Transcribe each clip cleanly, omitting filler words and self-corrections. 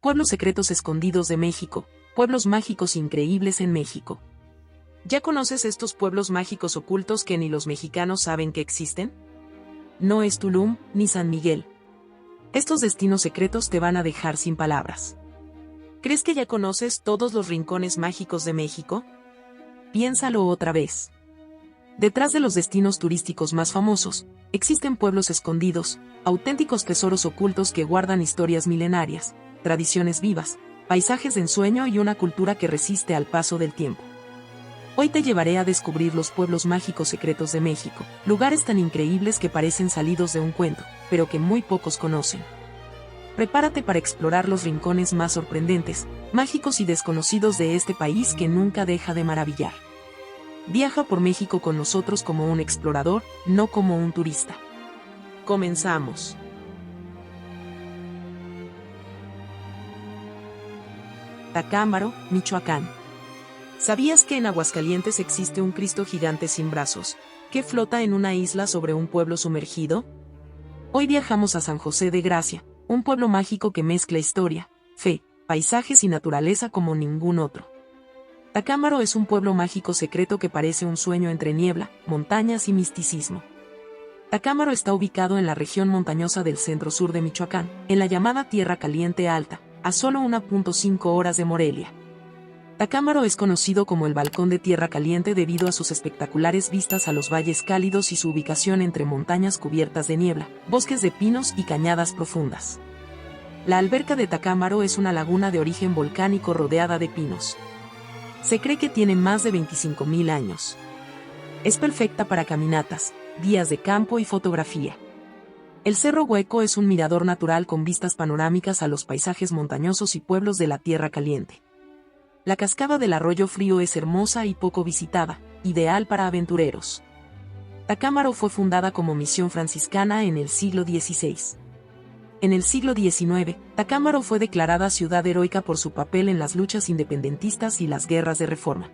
Pueblos secretos escondidos de México, pueblos mágicos increíbles en México. ¿Ya conoces estos pueblos mágicos ocultos que ni los mexicanos saben que existen? No es Tulum, ni San Miguel. Estos destinos secretos te van a dejar sin palabras. ¿Crees que ya conoces todos los rincones mágicos de México? Piénsalo otra vez. Detrás de los destinos turísticos más famosos, existen pueblos escondidos, auténticos tesoros ocultos que guardan historias milenarias, tradiciones vivas, paisajes de ensueño y una cultura que resiste al paso del tiempo. Hoy te llevaré a descubrir los pueblos mágicos secretos de México, lugares tan increíbles que parecen salidos de un cuento, pero que muy pocos conocen. Prepárate para explorar los rincones más sorprendentes, mágicos y desconocidos de este país que nunca deja de maravillar. Viaja por México con nosotros como un explorador, no como un turista. Comenzamos. Tacámbaro, Michoacán. ¿Sabías que en Aguascalientes existe un Cristo gigante sin brazos, que flota en una isla sobre un pueblo sumergido? Hoy viajamos a San José de Gracia, un pueblo mágico que mezcla historia, fe, paisajes y naturaleza como ningún otro. Tacámbaro es un pueblo mágico secreto que parece un sueño entre niebla, montañas y misticismo. Tacámbaro está ubicado en la región montañosa del centro-sur de Michoacán, en la llamada Tierra Caliente Alta, a solo 1.5 horas de Morelia. Tacámbaro es conocido como el Balcón de Tierra Caliente debido a sus espectaculares vistas a los valles cálidos y su ubicación entre montañas cubiertas de niebla, bosques de pinos y cañadas profundas. La alberca de Tacámbaro es una laguna de origen volcánico rodeada de pinos. Se cree que tiene más de 25.000 años. Es perfecta para caminatas, días de campo y fotografía. El Cerro Hueco es un mirador natural con vistas panorámicas a los paisajes montañosos y pueblos de la Tierra Caliente. La cascada del Arroyo Frío es hermosa y poco visitada, ideal para aventureros. Tacámbaro fue fundada como misión franciscana en el siglo XVI. En el siglo XIX, Tacámbaro fue declarada ciudad heroica por su papel en las luchas independentistas y las guerras de reforma.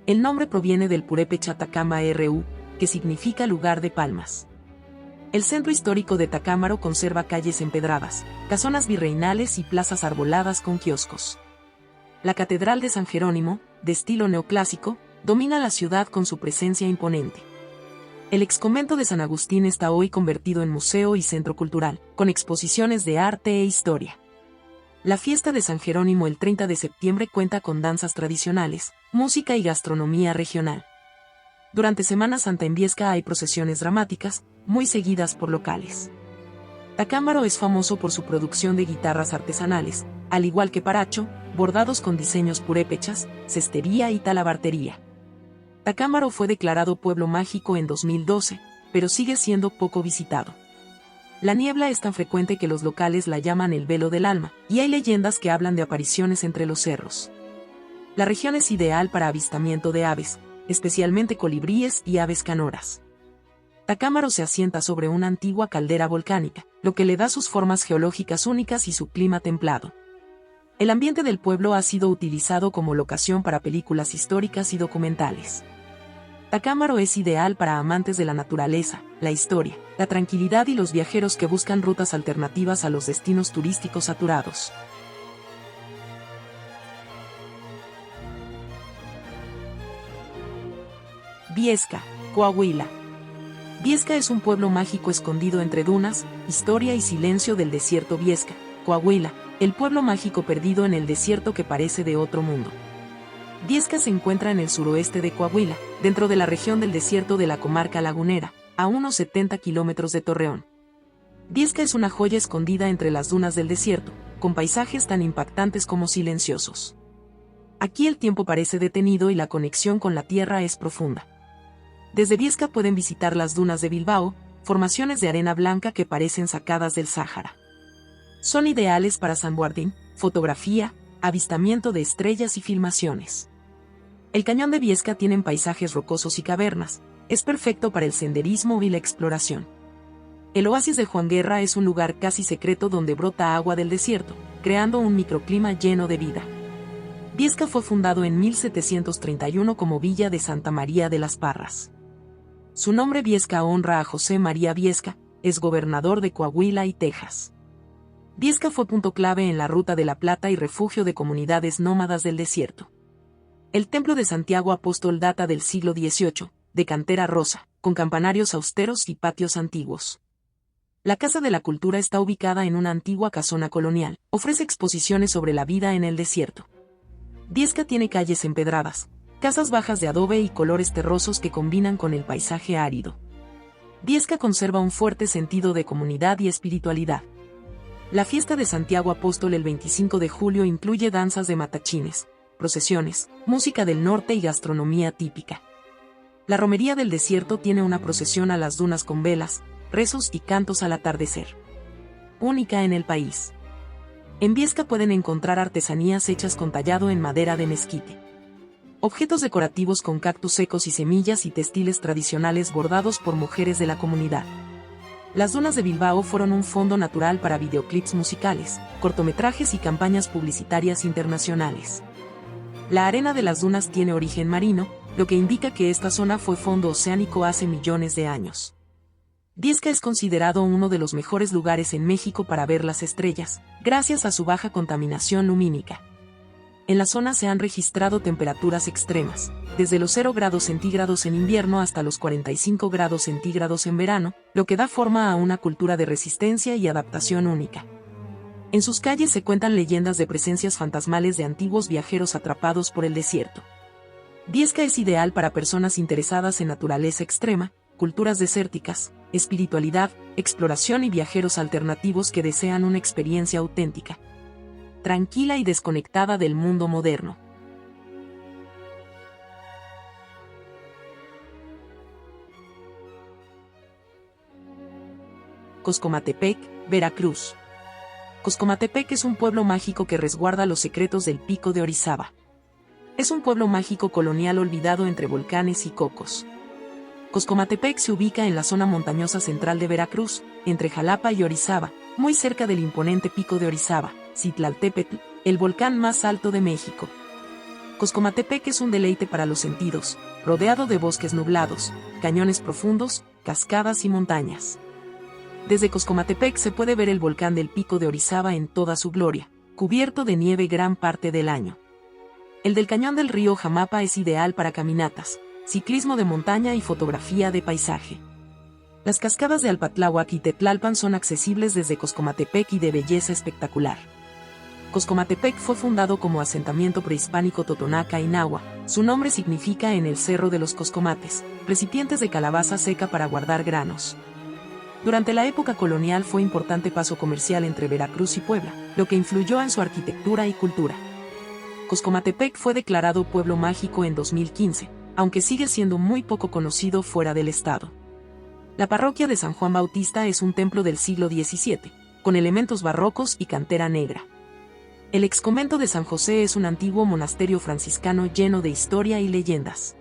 El nombre proviene del purépecha Tacama RU, que significa lugar de palmas. El centro histórico de Tacámbaro conserva calles empedradas, casonas virreinales y plazas arboladas con kioscos. La Catedral de San Jerónimo, de estilo neoclásico, domina la ciudad con su presencia imponente. El exconvento de San Agustín está hoy convertido en museo y centro cultural, con exposiciones de arte e historia. La fiesta de San Jerónimo el 30 de septiembre cuenta con danzas tradicionales, música y gastronomía regional. Durante Semana Santa en Viesca hay procesiones dramáticas, muy seguidas por locales. Tacámbaro es famoso por su producción de guitarras artesanales, al igual que Paracho, bordados con diseños purépechas, cestería y talabartería. Tacámbaro fue declarado pueblo mágico en 2012, pero sigue siendo poco visitado. La niebla es tan frecuente que los locales la llaman el velo del alma, y hay leyendas que hablan de apariciones entre los cerros. La región es ideal para avistamiento de aves, especialmente colibríes y aves canoras. Tacámbaro se asienta sobre una antigua caldera volcánica, lo que le da sus formas geológicas únicas y su clima templado. El ambiente del pueblo ha sido utilizado como locación para películas históricas y documentales. Tacámbaro es ideal para amantes de la naturaleza, la historia, la tranquilidad y los viajeros que buscan rutas alternativas a los destinos turísticos saturados. Viesca, Coahuila. Viesca es un pueblo mágico escondido entre dunas, historia y silencio del desierto. Viesca, Coahuila, el pueblo mágico perdido en el desierto que parece de otro mundo. Viesca se encuentra en el suroeste de Coahuila, dentro de la región del desierto de la comarca lagunera, a unos 70 kilómetros de Torreón. Viesca es una joya escondida entre las dunas del desierto, con paisajes tan impactantes como silenciosos. Aquí el tiempo parece detenido y la conexión con la tierra es profunda. Desde Viesca pueden visitar las dunas de Bilbao, formaciones de arena blanca que parecen sacadas del Sáhara. Son ideales para sandboarding, fotografía, avistamiento de estrellas y filmaciones. El cañón de Viesca tiene paisajes rocosos y cavernas, es perfecto para el senderismo y la exploración. El oasis de Juan Guerra es un lugar casi secreto donde brota agua del desierto, creando un microclima lleno de vida. Viesca fue fundado en 1731 como Villa de Santa María de las Parras. Su nombre Viesca honra a José María Viesca, exgobernador de Coahuila y Texas. Viesca fue punto clave en la Ruta de la Plata y refugio de comunidades nómadas del desierto. El templo de Santiago Apóstol data del siglo XVIII, de cantera rosa, con campanarios austeros y patios antiguos. La Casa de la Cultura está ubicada en una antigua casona colonial, ofrece exposiciones sobre la vida en el desierto. Viesca tiene calles empedradas, casas bajas de adobe y colores terrosos que combinan con el paisaje árido. Viesca conserva un fuerte sentido de comunidad y espiritualidad. La fiesta de Santiago Apóstol el 25 de julio incluye danzas de matachines, procesiones, música del norte y gastronomía típica. La romería del desierto tiene una procesión a las dunas con velas, rezos y cantos al atardecer. Única en el país. En Viesca pueden encontrar artesanías hechas con tallado en madera de mezquite. Objetos decorativos con cactus secos y semillas y textiles tradicionales bordados por mujeres de la comunidad. Las dunas de Bilbao fueron un fondo natural para videoclips musicales, cortometrajes y campañas publicitarias internacionales. La arena de las dunas tiene origen marino, lo que indica que esta zona fue fondo oceánico hace millones de años. Viesca es considerado uno de los mejores lugares en México para ver las estrellas, gracias a su baja contaminación lumínica. En la zona se han registrado temperaturas extremas, desde los 0 grados centígrados en invierno hasta los 45 grados centígrados en verano, lo que da forma a una cultura de resistencia y adaptación única. En sus calles se cuentan leyendas de presencias fantasmales de antiguos viajeros atrapados por el desierto. Viesca es ideal para personas interesadas en naturaleza extrema, culturas desérticas, espiritualidad, exploración y viajeros alternativos que desean una experiencia auténtica, tranquila y desconectada del mundo moderno. Coscomatepec, Veracruz. Coscomatepec es un pueblo mágico que resguarda los secretos del Pico de Orizaba. Es un pueblo mágico colonial olvidado entre volcanes y cocos. Coscomatepec se ubica en la zona montañosa central de Veracruz, entre Jalapa y Orizaba, muy cerca del imponente Pico de Orizaba, Citlaltépetl, el volcán más alto de México. Coscomatepec es un deleite para los sentidos, rodeado de bosques nublados, cañones profundos, cascadas y montañas. Desde Coscomatepec se puede ver el volcán del Pico de Orizaba en toda su gloria, cubierto de nieve gran parte del año. El del cañón del río Jamapa es ideal para caminatas, ciclismo de montaña y fotografía de paisaje. Las cascadas de Alpatláhuac y Tetlalpan son accesibles desde Coscomatepec y de belleza espectacular. Coscomatepec fue fundado como asentamiento prehispánico totonaca y nahua. Su nombre significa en el Cerro de los Coscomates, recipientes de calabaza seca para guardar granos. Durante la época colonial fue importante paso comercial entre Veracruz y Puebla, lo que influyó en su arquitectura y cultura. Coscomatepec fue declarado pueblo mágico en 2015, aunque sigue siendo muy poco conocido fuera del estado. La parroquia de San Juan Bautista es un templo del siglo XVII, con elementos barrocos y cantera negra. El exconvento de San José es un antiguo monasterio franciscano lleno de historia y leyendas.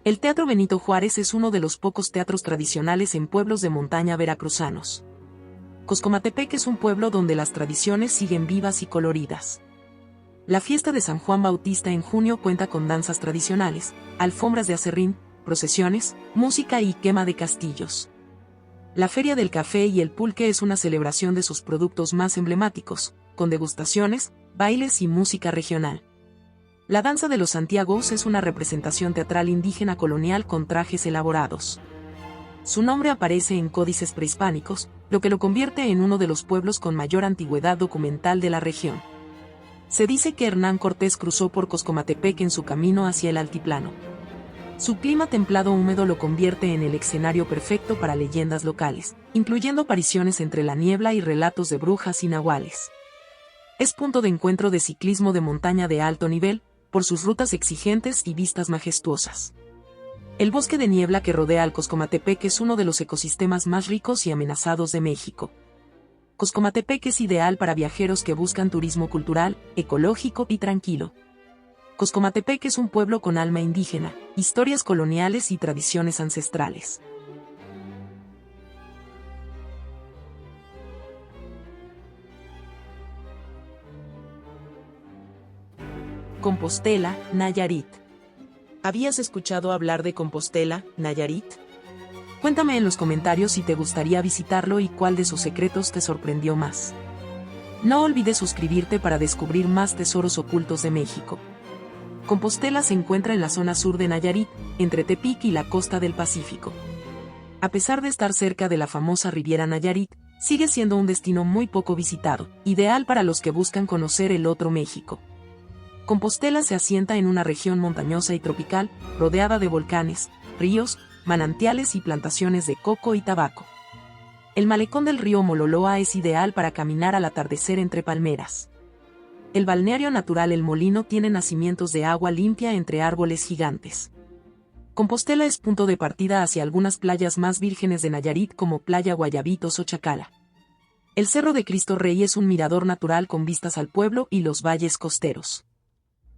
El Teatro Benito Juárez es uno de los pocos teatros tradicionales en pueblos de montaña veracruzanos. Coscomatepec es un pueblo donde las tradiciones siguen vivas y coloridas. La fiesta de San Juan Bautista en junio cuenta con danzas tradicionales, alfombras de aserrín, procesiones, música y quema de castillos. La Feria del Café y el Pulque es una celebración de sus productos más emblemáticos, con degustaciones, bailes y música regional. La danza de los Santiagos es una representación teatral indígena colonial con trajes elaborados. Su nombre aparece en códices prehispánicos, lo que lo convierte en uno de los pueblos con mayor antigüedad documental de la región. Se dice que Hernán Cortés cruzó por Coscomatepec en su camino hacia el altiplano. Su clima templado húmedo lo convierte en el escenario perfecto para leyendas locales, incluyendo apariciones entre la niebla y relatos de brujas y nahuales. Es punto de encuentro de ciclismo de montaña de alto nivel, por sus rutas exigentes y vistas majestuosas. El bosque de niebla que rodea al Coscomatepec es uno de los ecosistemas más ricos y amenazados de México. Coscomatepec es ideal para viajeros que buscan turismo cultural, ecológico y tranquilo. Coscomatepec es un pueblo con alma indígena, historias coloniales y tradiciones ancestrales. Compostela, Nayarit. ¿Habías escuchado hablar de Compostela, Nayarit? Cuéntame en los comentarios si te gustaría visitarlo y cuál de sus secretos te sorprendió más. No olvides suscribirte para descubrir más tesoros ocultos de México. Compostela se encuentra en la zona sur de Nayarit, entre Tepic y la costa del Pacífico. A pesar de estar cerca de la famosa Riviera Nayarit, sigue siendo un destino muy poco visitado, ideal para los que buscan conocer el otro México. Compostela se asienta en una región montañosa y tropical, rodeada de volcanes, ríos, manantiales y plantaciones de coco y tabaco. El malecón del río Mololoa es ideal para caminar al atardecer entre palmeras. El balneario natural El Molino tiene nacimientos de agua limpia entre árboles gigantes. Compostela es punto de partida hacia algunas playas más vírgenes de Nayarit como Playa Guayabitos o Chacala. El Cerro de Cristo Rey es un mirador natural con vistas al pueblo y los valles costeros.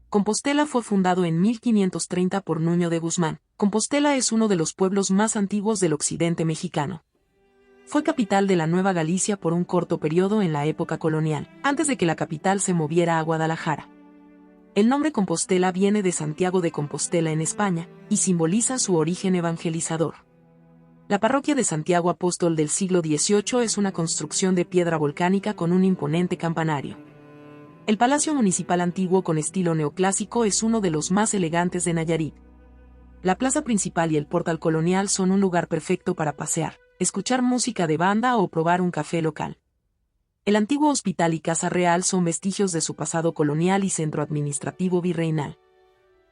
Compostela fue fundado en 1530 por Nuño de Guzmán. Compostela es uno de los pueblos más antiguos del occidente mexicano. Fue capital de la Nueva Galicia por un corto periodo en la época colonial, antes de que la capital se moviera a Guadalajara. El nombre Compostela viene de Santiago de Compostela en España, y simboliza su origen evangelizador. La parroquia de Santiago Apóstol del siglo XVIII es una construcción de piedra volcánica con un imponente campanario. El Palacio Municipal antiguo con estilo neoclásico es uno de los más elegantes de Nayarit. La plaza principal y el portal colonial son un lugar perfecto para pasear, escuchar música de banda o probar un café local. El antiguo hospital y casa real son vestigios de su pasado colonial y centro administrativo virreinal.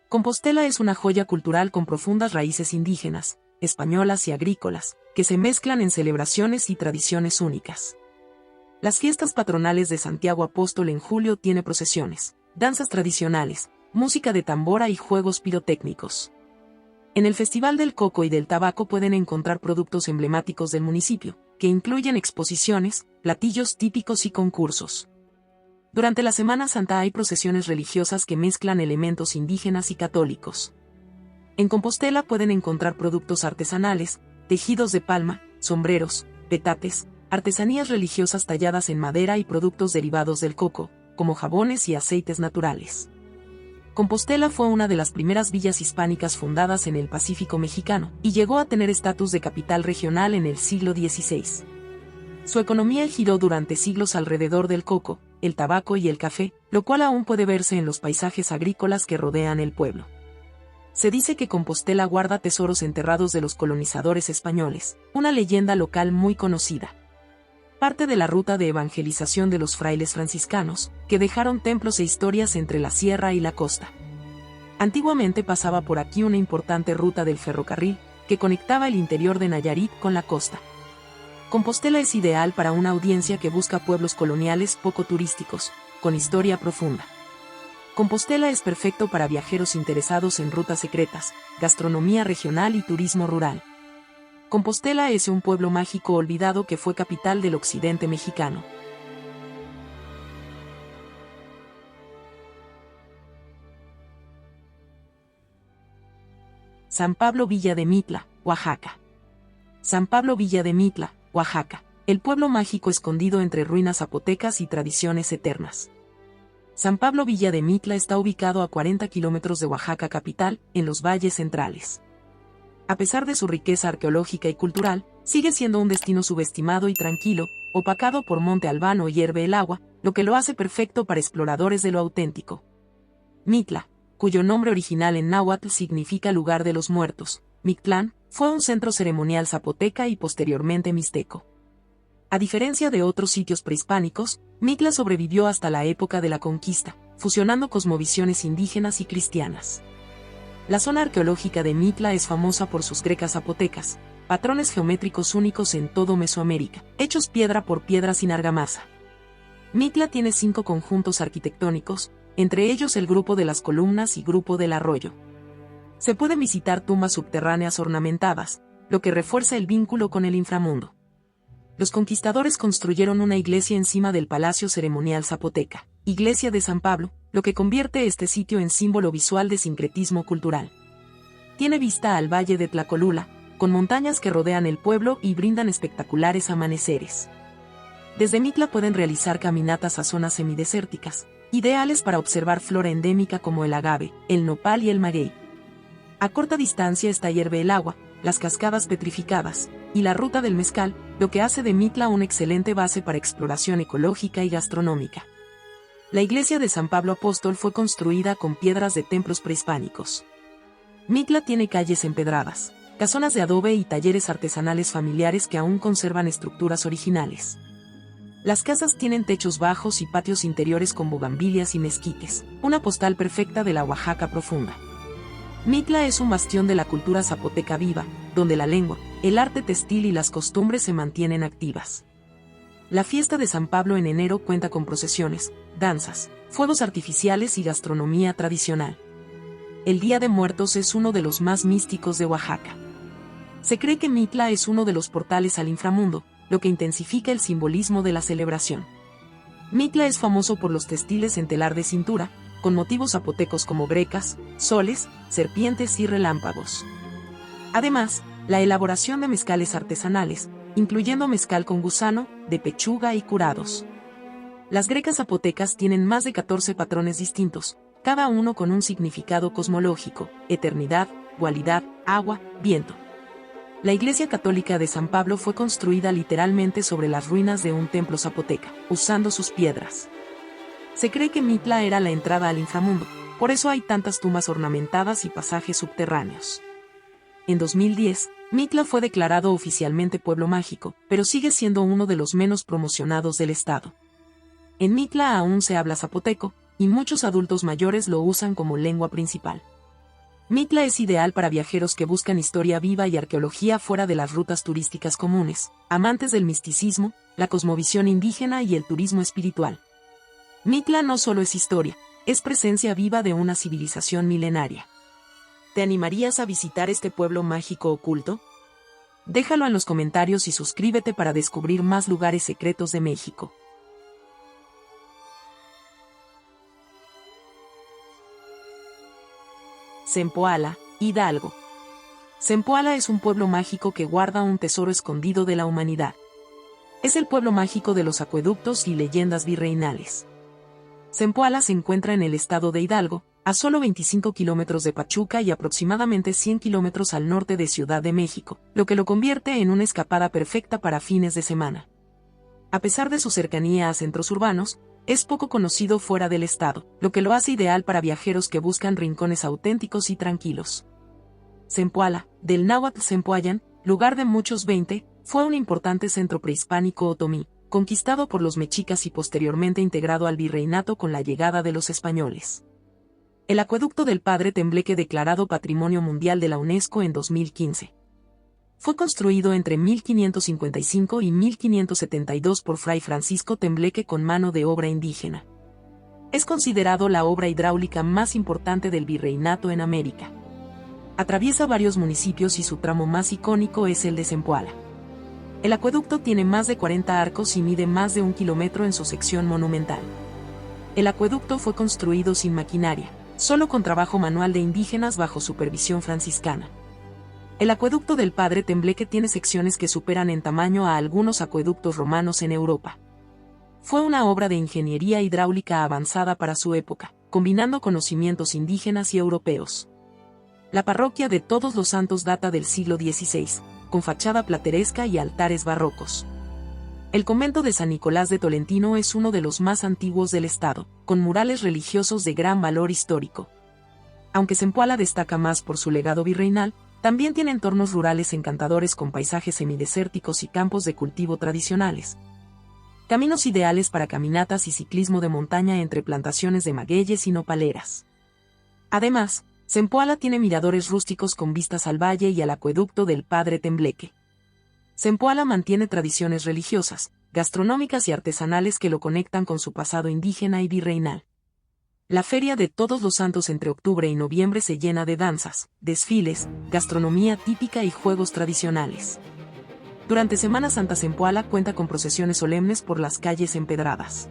Compostela es una joya cultural con profundas raíces indígenas, españolas y agrícolas, que se mezclan en celebraciones y tradiciones únicas. Las fiestas patronales de Santiago Apóstol en julio tiene procesiones, danzas tradicionales, música de tambora y juegos pirotécnicos. En el Festival del Coco y del Tabaco pueden encontrar productos emblemáticos del municipio, que incluyen exposiciones, platillos típicos y concursos. Durante la Semana Santa hay procesiones religiosas que mezclan elementos indígenas y católicos. En Compostela pueden encontrar productos artesanales, tejidos de palma, sombreros, petates, artesanías religiosas talladas en madera y productos derivados del coco, como jabones y aceites naturales. Compostela fue una de las primeras villas hispánicas fundadas en el Pacífico mexicano, y llegó a tener estatus de capital regional en el siglo XVI. Su economía giró durante siglos alrededor del coco, el tabaco y el café, lo cual aún puede verse en los paisajes agrícolas que rodean el pueblo. Se dice que Compostela guarda tesoros enterrados de los colonizadores españoles, una leyenda local muy conocida. Parte de la ruta de evangelización de los frailes franciscanos, que dejaron templos e historias entre la sierra y la costa. Antiguamente pasaba por aquí una importante ruta del ferrocarril, que conectaba el interior de Nayarit con la costa. Compostela es ideal para una audiencia que busca pueblos coloniales poco turísticos, con historia profunda. Compostela es perfecto para viajeros interesados en rutas secretas, gastronomía regional y turismo rural. Compostela es un pueblo mágico olvidado que fue capital del occidente mexicano. San Pablo Villa de Mitla, Oaxaca. San Pablo Villa de Mitla, Oaxaca, el pueblo mágico escondido entre ruinas zapotecas y tradiciones eternas. San Pablo Villa de Mitla está ubicado a 40 kilómetros de Oaxaca capital, en los valles centrales. A pesar de su riqueza arqueológica y cultural, sigue siendo un destino subestimado y tranquilo, opacado por Monte Albán o hierve el agua, lo que lo hace perfecto para exploradores de lo auténtico. Mitla, cuyo nombre original en náhuatl significa lugar de los muertos, Mictlán, fue un centro ceremonial zapoteca y posteriormente mixteco. A diferencia de otros sitios prehispánicos, Mitla sobrevivió hasta la época de la conquista, fusionando cosmovisiones indígenas y cristianas. La zona arqueológica de Mitla es famosa por sus grecas zapotecas, patrones geométricos únicos en todo Mesoamérica, hechos piedra por piedra sin argamasa. Mitla tiene 5 conjuntos arquitectónicos, entre ellos el Grupo de las Columnas y Grupo del Arroyo. Se pueden visitar tumbas subterráneas ornamentadas, lo que refuerza el vínculo con el inframundo. Los conquistadores construyeron una iglesia encima del Palacio Ceremonial Zapoteca, Iglesia de San Pablo, lo que convierte este sitio en símbolo visual de sincretismo cultural. Tiene vista al valle de Tlacolula, con montañas que rodean el pueblo y brindan espectaculares amaneceres. Desde Mitla pueden realizar caminatas a zonas semidesérticas, ideales para observar flora endémica como el agave, el nopal y el maguey. A corta distancia está Hierve el Agua, las cascadas petrificadas, y la ruta del mezcal, lo que hace de Mitla una excelente base para exploración ecológica y gastronómica. La iglesia de San Pablo Apóstol fue construida con piedras de templos prehispánicos. Mitla tiene calles empedradas, casonas de adobe y talleres artesanales familiares que aún conservan estructuras originales. Las casas tienen techos bajos y patios interiores con bugambilias y mezquites, una postal perfecta de la Oaxaca profunda. Mitla es un bastión de la cultura zapoteca viva, donde la lengua, el arte textil y las costumbres se mantienen activas. La fiesta de San Pablo en enero cuenta con procesiones, danzas, fuegos artificiales y gastronomía tradicional. El Día de Muertos es uno de los más místicos de Oaxaca. Se cree que Mitla es uno de los portales al inframundo, lo que intensifica el simbolismo de la celebración. Mitla es famoso por los textiles en telar de cintura, con motivos zapotecos como grecas, soles, serpientes y relámpagos. Además, la elaboración de mezcales artesanales, incluyendo mezcal con gusano, de pechuga y curados. Las grecas zapotecas tienen más de 14 patrones distintos, cada uno con un significado cosmológico: eternidad, dualidad, agua, viento. La iglesia católica de San Pablo fue construida literalmente sobre las ruinas de un templo zapoteca, usando sus piedras. Se cree que Mitla era la entrada al inframundo, por eso hay tantas tumbas ornamentadas y pasajes subterráneos. En 2010, Mitla fue declarado oficialmente pueblo mágico, pero sigue siendo uno de los menos promocionados del estado. En Mitla aún se habla zapoteco, y muchos adultos mayores lo usan como lengua principal. Mitla es ideal para viajeros que buscan historia viva y arqueología fuera de las rutas turísticas comunes, amantes del misticismo, la cosmovisión indígena y el turismo espiritual. Mitla no solo es historia, es presencia viva de una civilización milenaria. ¿Te animarías a visitar este pueblo mágico oculto? Déjalo en los comentarios y suscríbete para descubrir más lugares secretos de México. Zempoala, Hidalgo. Zempoala es un pueblo mágico que guarda un tesoro escondido de la humanidad. Es el pueblo mágico de los acueductos y leyendas virreinales. Zempoala se encuentra en el estado de Hidalgo, a solo 25 kilómetros de Pachuca y aproximadamente 100 kilómetros al norte de Ciudad de México, lo que lo convierte en una escapada perfecta para fines de semana. A pesar de su cercanía a centros urbanos, es poco conocido fuera del estado, lo que lo hace ideal para viajeros que buscan rincones auténticos y tranquilos. Zempoala, del náhuatl Zempoallan, lugar de muchos 20, fue un importante centro prehispánico otomí, conquistado por los mexicas y posteriormente integrado al virreinato con la llegada de los españoles. El acueducto del Padre Tembleque, declarado Patrimonio Mundial de la UNESCO en 2015. Fue construido entre 1555 y 1572 por Fray Francisco Tembleque con mano de obra indígena. Es considerado la obra hidráulica más importante del virreinato en América. Atraviesa varios municipios y su tramo más icónico es el de Zempoala. El acueducto tiene más de 40 arcos y mide más de 1 kilómetro en su sección monumental. El acueducto fue construido sin maquinaria, solo con trabajo manual de indígenas bajo supervisión franciscana. El acueducto del Padre Tembleque tiene secciones que superan en tamaño a algunos acueductos romanos en Europa. Fue una obra de ingeniería hidráulica avanzada para su época, combinando conocimientos indígenas y europeos. La parroquia de Todos los Santos data del siglo XVI, con fachada plateresca y altares barrocos. El convento de San Nicolás de Tolentino es uno de los más antiguos del estado, con murales religiosos de gran valor histórico. Aunque Zempoala destaca más por su legado virreinal, también tiene entornos rurales encantadores con paisajes semidesérticos y campos de cultivo tradicionales. Caminos ideales para caminatas y ciclismo de montaña entre plantaciones de magueyes y nopaleras. Además, Zempoala tiene miradores rústicos con vistas al valle y al acueducto del Padre Tembleque. Zempoala mantiene tradiciones religiosas, gastronómicas y artesanales que lo conectan con su pasado indígena y virreinal. La Feria de Todos los Santos entre octubre y noviembre se llena de danzas, desfiles, gastronomía típica y juegos tradicionales. Durante Semana Santa Zempoala cuenta con procesiones solemnes por las calles empedradas.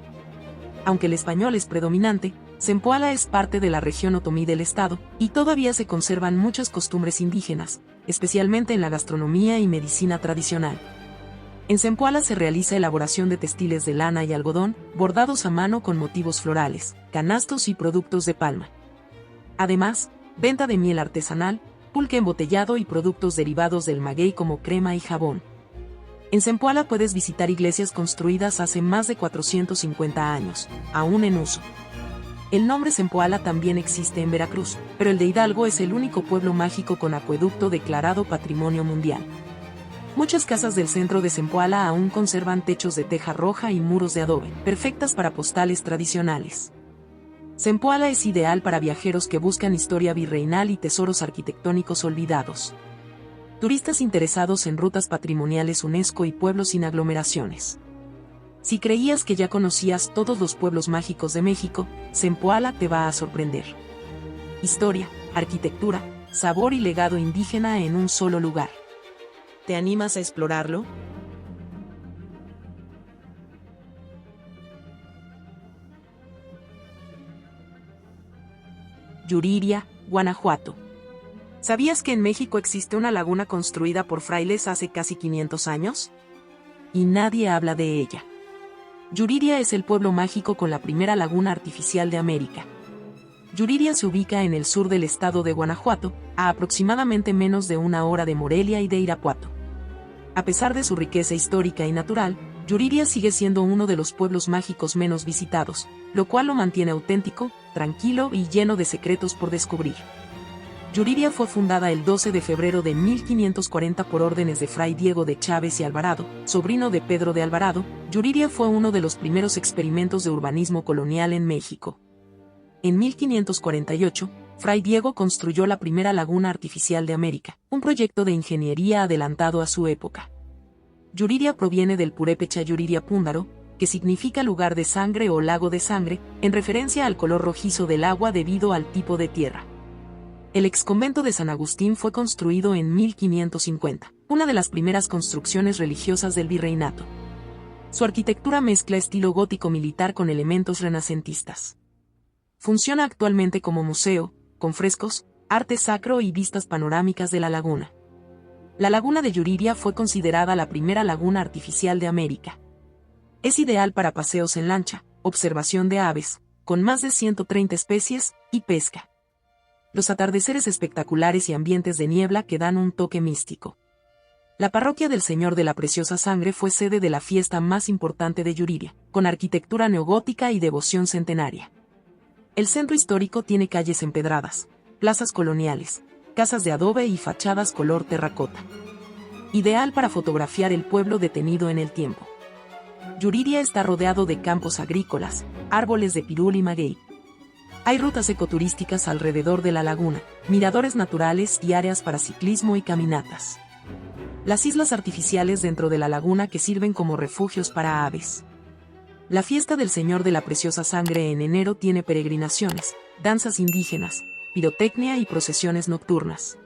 Aunque el español es predominante, Zempoala es parte de la región otomí del estado, y todavía se conservan muchas costumbres indígenas, especialmente en la gastronomía y medicina tradicional. En Zempoala se realiza elaboración de textiles de lana y algodón, bordados a mano con motivos florales, canastos y productos de palma. Además, venta de miel artesanal, pulque embotellado y productos derivados del maguey como crema y jabón. En Zempoala puedes visitar iglesias construidas hace más de 450 años, aún en uso. El nombre Zempoala también existe en Veracruz, pero el de Hidalgo es el único pueblo mágico con acueducto declarado Patrimonio Mundial. Muchas casas del centro de Zempoala aún conservan techos de teja roja y muros de adobe, perfectas para postales tradicionales. Zempoala es ideal para viajeros que buscan historia virreinal y tesoros arquitectónicos olvidados. Turistas interesados en rutas patrimoniales UNESCO y pueblos sin aglomeraciones. Si creías que ya conocías todos los pueblos mágicos de México, Zempoala te va a sorprender. Historia, arquitectura, sabor y legado indígena en un solo lugar. ¿Te animas a explorarlo? Yuriria, Guanajuato. ¿Sabías que en México existe una laguna construida por frailes hace casi 500 años? Y nadie habla de ella. Yuriria es el pueblo mágico con la primera laguna artificial de América. Yuriria se ubica en el sur del estado de Guanajuato, a aproximadamente menos de una hora de Morelia y de Irapuato. A pesar de su riqueza histórica y natural, Yuriria sigue siendo uno de los pueblos mágicos menos visitados, lo cual lo mantiene auténtico, tranquilo y lleno de secretos por descubrir. Yuriria fue fundada el 12 de febrero de 1540 por órdenes de Fray Diego de Chávez y Alvarado, sobrino de Pedro de Alvarado. Yuriria fue uno de los primeros experimentos de urbanismo colonial en México. En 1548, Fray Diego construyó la primera laguna artificial de América, un proyecto de ingeniería adelantado a su época. Yuriria proviene del purépecha Yuriria Púndaro, que significa lugar de sangre o lago de sangre, en referencia al color rojizo del agua debido al tipo de tierra. El exconvento de San Agustín fue construido en 1550, una de las primeras construcciones religiosas del virreinato. Su arquitectura mezcla estilo gótico militar con elementos renacentistas. Funciona actualmente como museo, con frescos, arte sacro y vistas panorámicas de la laguna. La laguna de Yuriria fue considerada la primera laguna artificial de América. Es ideal para paseos en lancha, observación de aves, con más de 130 especies, y pesca. Los atardeceres espectaculares y ambientes de niebla que dan un toque místico. La parroquia del Señor de la Preciosa Sangre fue sede de la fiesta más importante de Yuriria, con arquitectura neogótica y devoción centenaria. El centro histórico tiene calles empedradas, plazas coloniales, casas de adobe y fachadas color terracota. Ideal para fotografiar el pueblo detenido en el tiempo. Yuriria está rodeado de campos agrícolas, árboles de pirul y maguey. Hay rutas ecoturísticas alrededor de la laguna, miradores naturales y áreas para ciclismo y caminatas. Las islas artificiales dentro de la laguna que sirven como refugios para aves. La fiesta del Señor de la Preciosa Sangre en enero tiene peregrinaciones, danzas indígenas, pirotecnia y procesiones nocturnas.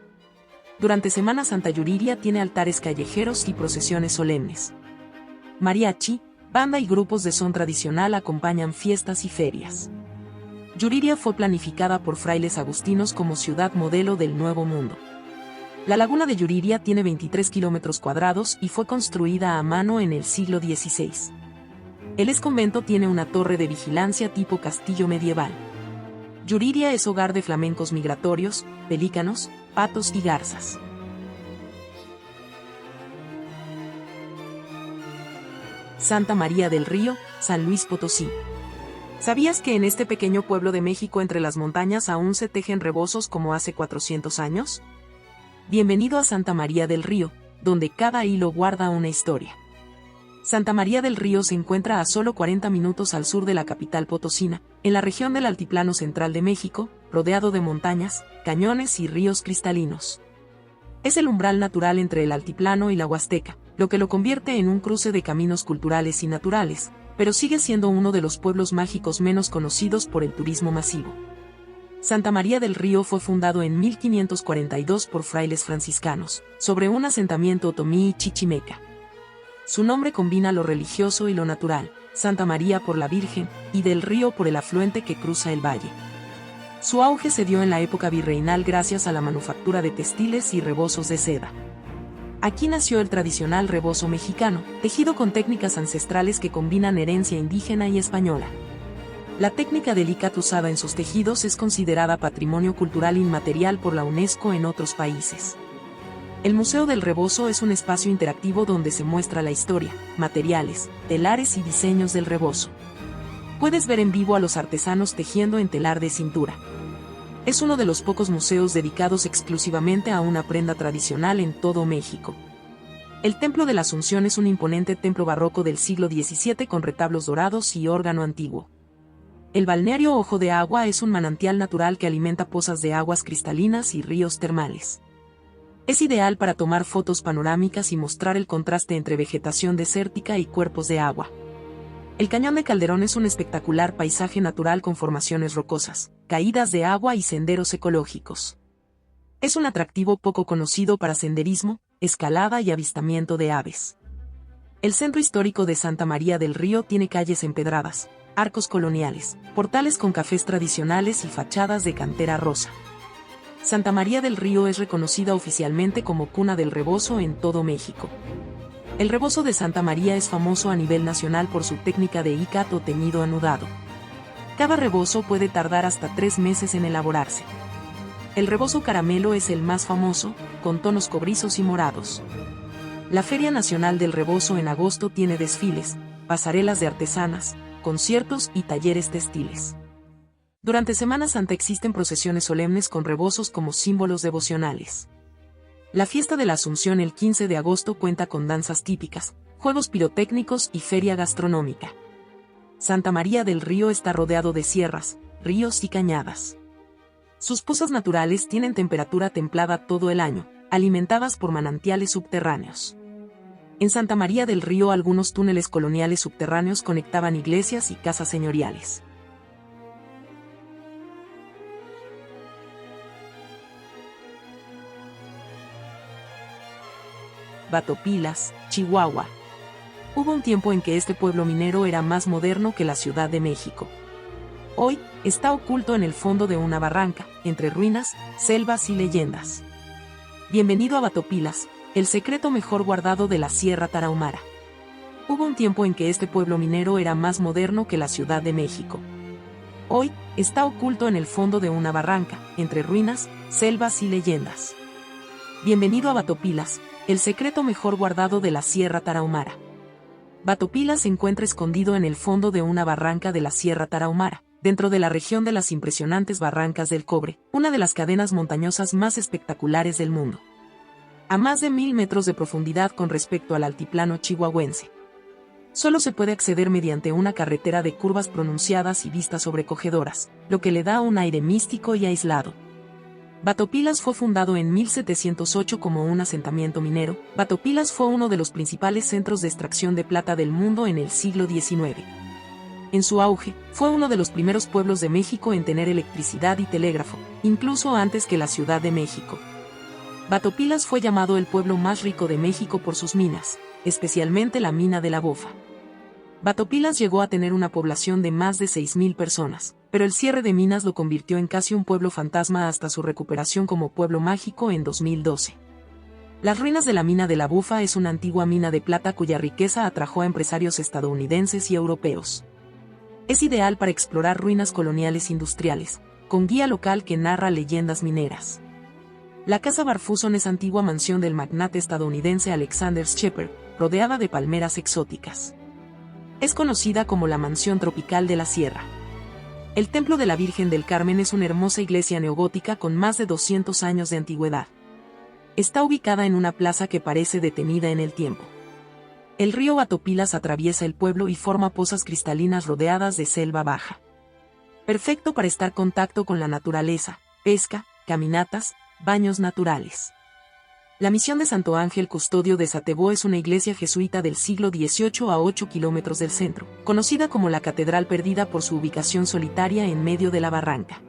Durante Semana Santa Yuriria tiene altares callejeros y procesiones solemnes. Mariachi, banda y grupos de son tradicional acompañan fiestas y ferias. Yuriria fue planificada por frailes agustinos como ciudad modelo del Nuevo Mundo. La laguna de Yuriria tiene 23 kilómetros cuadrados y fue construida a mano en el siglo XVI. El exconvento tiene una torre de vigilancia tipo castillo medieval. Yuriria es hogar de flamencos migratorios, pelícanos, patos y garzas. Santa María del Río, San Luis Potosí. ¿Sabías que en este pequeño pueblo de México entre las montañas aún se tejen rebozos como hace 400 años? Bienvenido a Santa María del Río, donde cada hilo guarda una historia. Santa María del Río se encuentra a solo 40 minutos al sur de la capital potosina, en la región del Altiplano Central de México, rodeado de montañas, cañones y ríos cristalinos. Es el umbral natural entre el altiplano y la Huasteca, lo que lo convierte en un cruce de caminos culturales y naturales, pero sigue siendo uno de los pueblos mágicos menos conocidos por el turismo masivo. Santa María del Río fue fundado en 1542 por frailes franciscanos, sobre un asentamiento otomí y chichimeca. Su nombre combina lo religioso y lo natural, Santa María por la Virgen, y del río por el afluente que cruza el valle. Su auge se dio en la época virreinal gracias a la manufactura de textiles y rebozos de seda. Aquí nació el tradicional rebozo mexicano, tejido con técnicas ancestrales que combinan herencia indígena y española. La técnica del icat usada en sus tejidos es considerada Patrimonio Cultural Inmaterial por la UNESCO en otros países. El Museo del Rebozo es un espacio interactivo donde se muestra la historia, materiales, telares y diseños del rebozo. Puedes ver en vivo a los artesanos tejiendo en telar de cintura. Es uno de los pocos museos dedicados exclusivamente a una prenda tradicional en todo México. El Templo de la Asunción es un imponente templo barroco del siglo XVII con retablos dorados y órgano antiguo. El balneario Ojo de Agua es un manantial natural que alimenta pozas de aguas cristalinas y ríos termales. Es ideal para tomar fotos panorámicas y mostrar el contraste entre vegetación desértica y cuerpos de agua. El Cañón de Calderón es un espectacular paisaje natural con formaciones rocosas, caídas de agua y senderos ecológicos. Es un atractivo poco conocido para senderismo, escalada y avistamiento de aves. El centro histórico de Santa María del Río tiene calles empedradas, arcos coloniales, portales con cafés tradicionales y fachadas de cantera rosa. Santa María del Río es reconocida oficialmente como cuna del rebozo en todo México. El rebozo de Santa María es famoso a nivel nacional por su técnica de icat o teñido anudado. Cada rebozo puede tardar hasta 3 meses en elaborarse. El rebozo caramelo es el más famoso, con tonos cobrizos y morados. La Feria Nacional del Rebozo en agosto tiene desfiles, pasarelas de artesanas, conciertos y talleres textiles. Durante Semana Santa existen procesiones solemnes con rebozos como símbolos devocionales. La fiesta de la Asunción el 15 de agosto cuenta con danzas típicas, juegos pirotécnicos y feria gastronómica. Santa María del Río está rodeado de sierras, ríos y cañadas. Sus pozas naturales tienen temperatura templada todo el año, alimentadas por manantiales subterráneos. En Santa María del Río algunos túneles coloniales subterráneos conectaban iglesias y casas señoriales. Batopilas, Chihuahua. Hubo un tiempo en que este pueblo minero era más moderno que la Ciudad de México. Hoy, está oculto en el fondo de una barranca, entre ruinas, selvas y leyendas. Bienvenido a Batopilas, el secreto mejor guardado de la Sierra Tarahumara. Hubo un tiempo en que este pueblo minero era más moderno que la Ciudad de México. Hoy, está oculto en el fondo de una barranca, entre ruinas, selvas y leyendas. Bienvenido a Batopilas, el secreto mejor guardado de la Sierra Tarahumara. Batopilas se encuentra escondido en el fondo de una barranca de la Sierra Tarahumara, dentro de la región de las impresionantes Barrancas del Cobre, una de las cadenas montañosas más espectaculares del mundo. A más de 1000 metros de profundidad con respecto al altiplano chihuahuense. Solo se puede acceder mediante una carretera de curvas pronunciadas y vistas sobrecogedoras, lo que le da un aire místico y aislado. Batopilas fue fundado en 1708 como un asentamiento minero. Batopilas fue uno de los principales centros de extracción de plata del mundo en el siglo XIX. En su auge, fue uno de los primeros pueblos de México en tener electricidad y telégrafo, incluso antes que la Ciudad de México. Batopilas fue llamado el pueblo más rico de México por sus minas, especialmente la mina de la Bofa. Batopilas llegó a tener una población de más de 6000 personas, pero el cierre de minas lo convirtió en casi un pueblo fantasma hasta su recuperación como pueblo mágico en 2012. Las ruinas de la mina de la Bofa es una antigua mina de plata cuya riqueza atrajo a empresarios estadounidenses y europeos. Es ideal para explorar ruinas coloniales industriales, con guía local que narra leyendas mineras. La Casa Barfuson es antigua mansión del magnate estadounidense Alexander Shepard, rodeada de palmeras exóticas. Es conocida como la Mansión Tropical de la Sierra. El Templo de la Virgen del Carmen es una hermosa iglesia neogótica con más de 200 años de antigüedad. Está ubicada en una plaza que parece detenida en el tiempo. El río Batopilas atraviesa el pueblo y forma pozas cristalinas rodeadas de selva baja. Perfecto para estar en contacto con la naturaleza, pesca, caminatas, baños naturales. La misión de Santo Ángel Custodio de Satebó es una iglesia jesuita del siglo XVIII a 8 kilómetros del centro, conocida como la Catedral Perdida por su ubicación solitaria en medio de la barranca.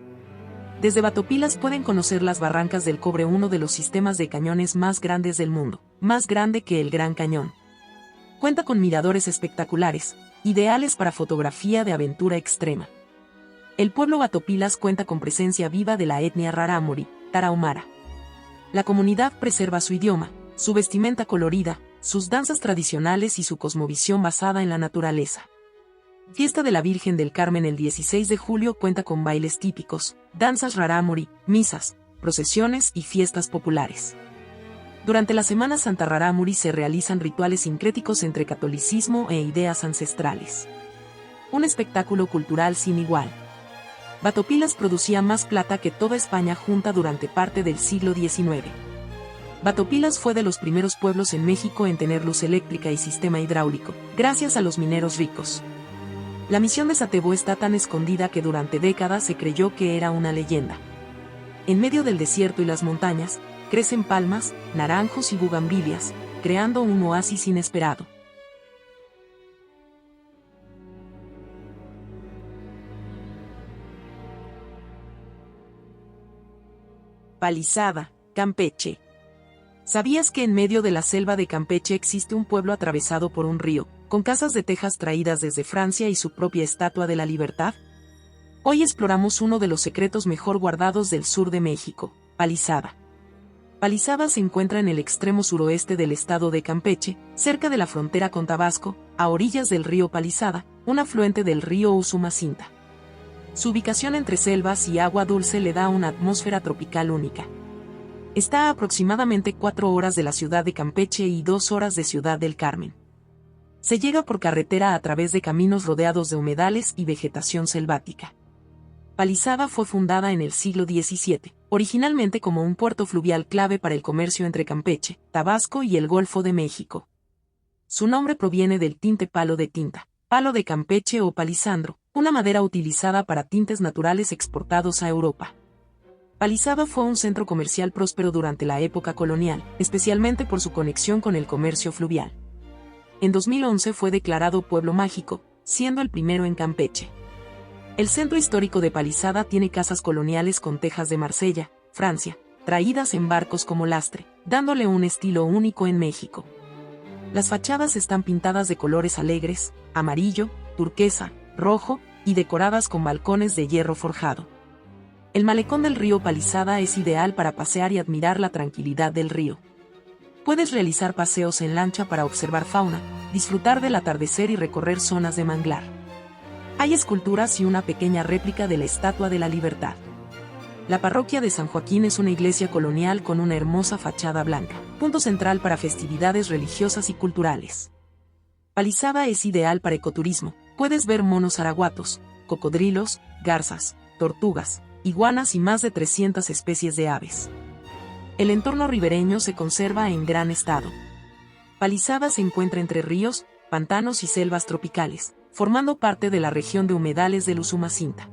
Desde Batopilas pueden conocer las Barrancas del Cobre, uno de los sistemas de cañones más grandes del mundo, más grande que el Gran Cañón. Cuenta con miradores espectaculares, ideales para fotografía de aventura extrema. El pueblo Batopilas cuenta con presencia viva de la etnia rarámuri, tarahumara. La comunidad preserva su idioma, su vestimenta colorida, sus danzas tradicionales y su cosmovisión basada en la naturaleza. Fiesta de la Virgen del Carmen el 16 de julio cuenta con bailes típicos, danzas rarámuri, misas, procesiones y fiestas populares. Durante la Semana Santa Rarámuri se realizan rituales sincréticos entre catolicismo e ideas ancestrales. Un espectáculo cultural sin igual. Batopilas producía más plata que toda España junta durante parte del siglo XIX. Batopilas fue de los primeros pueblos en México en tener luz eléctrica y sistema hidráulico, gracias a los mineros ricos. La misión de Satebo está tan escondida que durante décadas se creyó que era una leyenda. En medio del desierto y las montañas, crecen palmas, naranjos y bugambilias, creando un oasis inesperado. Palizada, Campeche. ¿Sabías que en medio de la selva de Campeche existe un pueblo atravesado por un río, con casas de tejas traídas desde Francia y su propia estatua de la libertad? Hoy exploramos uno de los secretos mejor guardados del sur de México, Palizada. Palizada se encuentra en el extremo suroeste del estado de Campeche, cerca de la frontera con Tabasco, a orillas del río Palizada, un afluente del río Usumacinta. Su ubicación entre selvas y agua dulce le da una atmósfera tropical única. Está a aproximadamente 4 horas de la ciudad de Campeche y 2 horas de Ciudad del Carmen. Se llega por carretera a través de caminos rodeados de humedales y vegetación selvática. Palizada fue fundada en el siglo XVII, originalmente como un puerto fluvial clave para el comercio entre Campeche, Tabasco y el Golfo de México. Su nombre proviene del tinte palo de tinta, palo de Campeche o palisandro, una madera utilizada para tintes naturales exportados a Europa. Palizada fue un centro comercial próspero durante la época colonial, especialmente por su conexión con el comercio fluvial. En 2011 fue declarado Pueblo Mágico, siendo el primero en Campeche. El centro histórico de Palizada tiene casas coloniales con tejas de Marsella, Francia, traídas en barcos como lastre, dándole un estilo único en México. Las fachadas están pintadas de colores alegres, amarillo, turquesa, rojo, y decoradas con balcones de hierro forjado. El malecón del río Palizada es ideal para pasear y admirar la tranquilidad del río. Puedes realizar paseos en lancha para observar fauna, disfrutar del atardecer y recorrer zonas de manglar. Hay esculturas y una pequeña réplica de la Estatua de la Libertad. La parroquia de San Joaquín es una iglesia colonial con una hermosa fachada blanca, punto central para festividades religiosas y culturales. Palizada es ideal para ecoturismo. Puedes ver monos araguatos, cocodrilos, garzas, tortugas, iguanas y más de 300 especies de aves. El entorno ribereño se conserva en gran estado. Palizada se encuentra entre ríos, pantanos y selvas tropicales, formando parte de la región de humedales del Usumacinta.